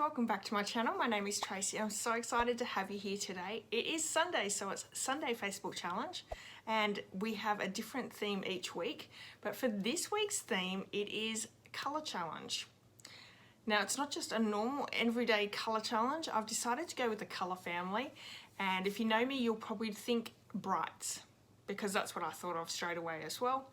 welcome back to my channel. My name is Tracy. I'm so excited to have you here today. It is Sunday, so it's Sunday Facebook Challenge, and we have a different theme each week. But for this week's theme, it is Colour Challenge. Now, it's not just a normal everyday colour challenge. I've decided to go with the colour family, and if you know me, you'll probably think brights, because that's what I thought of straight away as well.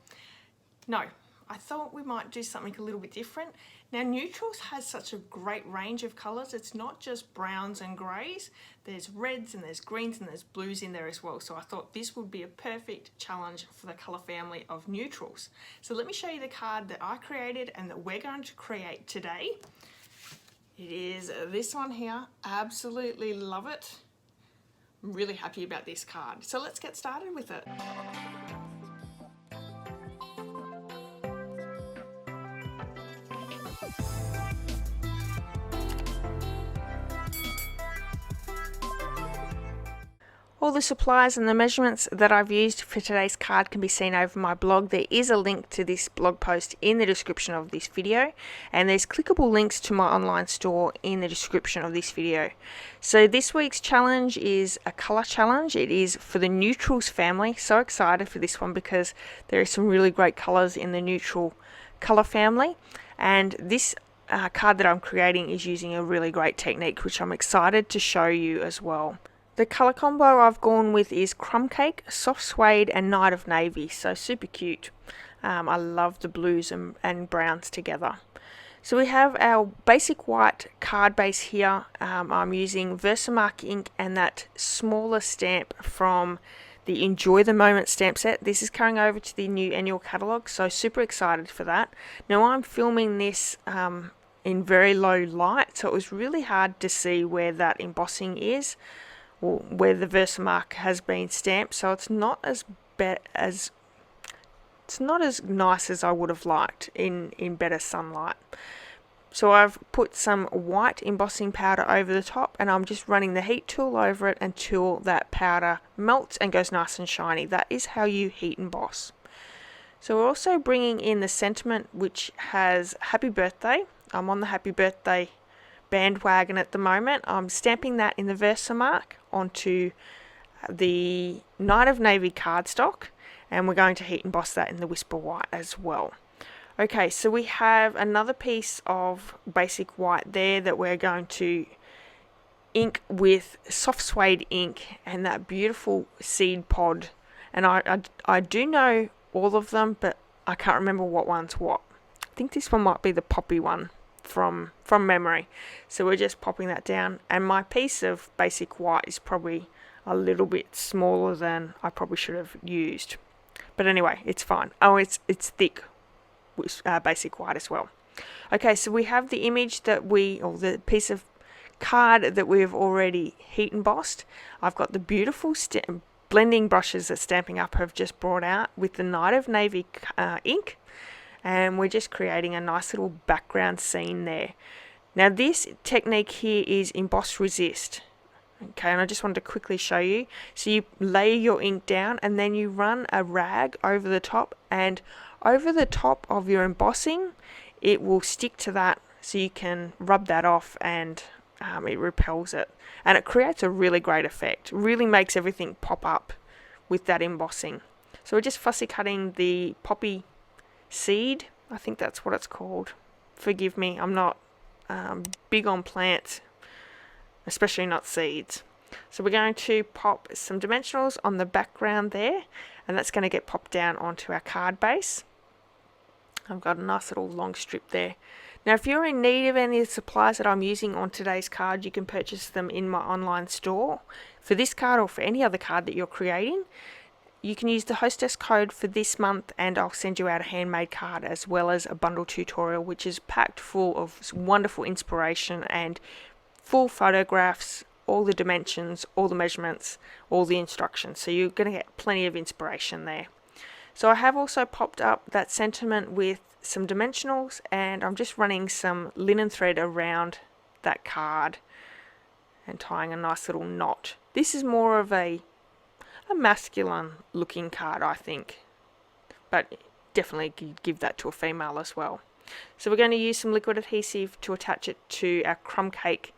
No, I thought we might do something a little bit different. Now, neutrals has such a great range of colours. It's not just browns and greys. There's reds and there's greens and there's blues in there as well. So I thought this would be a perfect challenge for the colour family of neutrals. So let me show you the card that I created and that we're going to create today. It is this one here. Absolutely love it. I'm really happy about this card. So let's get started with it. All the supplies and the measurements that I've used for today's card can be seen over my blog. There is a link to this blog post in the description of this video, and there's clickable links to my online store in the description of this video. So this week's challenge is a colour challenge. It is for the neutrals family. So excited for this one because there are some really great colours in the neutral colour family, and this card that I'm creating is using a really great technique which I'm excited to show you as well. The colour combo I've gone with is Crumb Cake, Soft Suede and Night of Navy, so super cute. I love the blues and browns together. So we have our basic white card base here. I'm using 𝒕𝒐𝒔𝒕 ink and that smaller stamp from the Enjoy the Moment stamp set. This is carrying over to the new annual catalogue, so super excited for that. Now I'm filming this in very low light, so it was really hard to see where that embossing is, or where the 𝒕𝒐𝒔𝒕 has been stamped, so it's not as nice as I would have liked in better sunlight. So I've put some white embossing powder over the top, and I'm just running the heat tool over it until that powder melts and goes nice and shiny. That is how you heat emboss. So we're also bringing in the sentiment which has Happy Birthday. I'm on the Happy Birthday bandwagon at the moment. I'm stamping that in the 𝒕𝒐𝒔𝒕 onto the Night of Navy cardstock, and we're going to heat emboss that in the Whisper White as well. Okay, so we have another piece of basic white there that we're going to ink with Soft Suede ink and that beautiful seed pod, and I do know all of them, but I can't remember what one's what. I think this one might be the poppy one from memory. So we're just popping that down, and my piece of basic white is probably a little bit smaller than I probably should have used, but anyway, it's fine. Oh, it's thick with basic white as well. Okay, so we have the image or the piece of card that we have already heat embossed. I've got the beautiful blending brushes that Stampin' Up have just brought out with the Night of Navy ink, and we're just creating a nice little background scene there. Now this technique here is Emboss Resist. Okay, and I just wanted to quickly show you. So you lay your ink down and then you run a rag over the top, and over the top of your embossing it will stick to that, so you can rub that off and it repels it, and it creates a really great effect. Really makes everything pop up with that embossing. So we're just fussy cutting the poppy seed, I think that's what it's called. Forgive me, I'm not big on plants, especially not seeds. So we're going to pop some dimensionals on the background there, and that's going to get popped down onto our card base. I've got a nice little long strip there. Now if you're in need of any of the supplies that I'm using on today's card, you can purchase them in my online store for this card or for any other card that you're creating. You can use the hostess code for this month, and I'll send you out a handmade card as well as a bundle tutorial which is packed full of wonderful inspiration and full photographs, all the dimensions, all the measurements, all the instructions. So you're going to get plenty of inspiration there. So I have also popped up that sentiment with some dimensionals, and I'm just running some linen thread around that card and tying a nice little knot. This is more of a masculine looking card, I think, but definitely give that to a female as well. So we're going to use some liquid adhesive to attach it to our crumb cake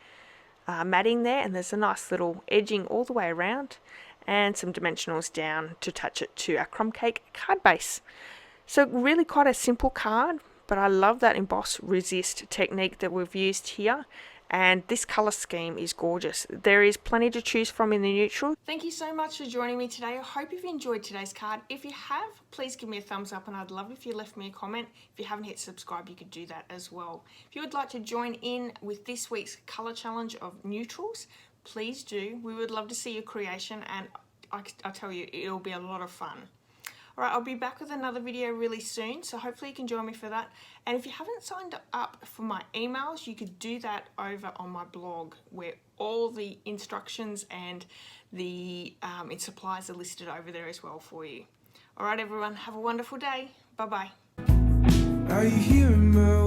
matting there, and there's a nice little edging all the way around, and some dimensionals down to attach it to our crumb cake card base. So really quite a simple card, but I love that emboss resist technique that we've used here, and this colour scheme is gorgeous. There is plenty to choose from in the neutral. Thank you so much for joining me today. I hope you've enjoyed today's card. If you have, please give me a thumbs up, and I'd love if you left me a comment. If you haven't hit subscribe, you could do that as well. If you would like to join in with this week's colour challenge of neutrals, please do. We would love to see your creation, and I tell you, it'll be a lot of fun. Alright, I'll be back with another video really soon, so hopefully you can join me for that. And if you haven't signed up for my emails, you could do that over on my blog, where all the instructions and the supplies are listed over there as well for you. Alright everyone, have a wonderful day. Bye bye. Are you hearing my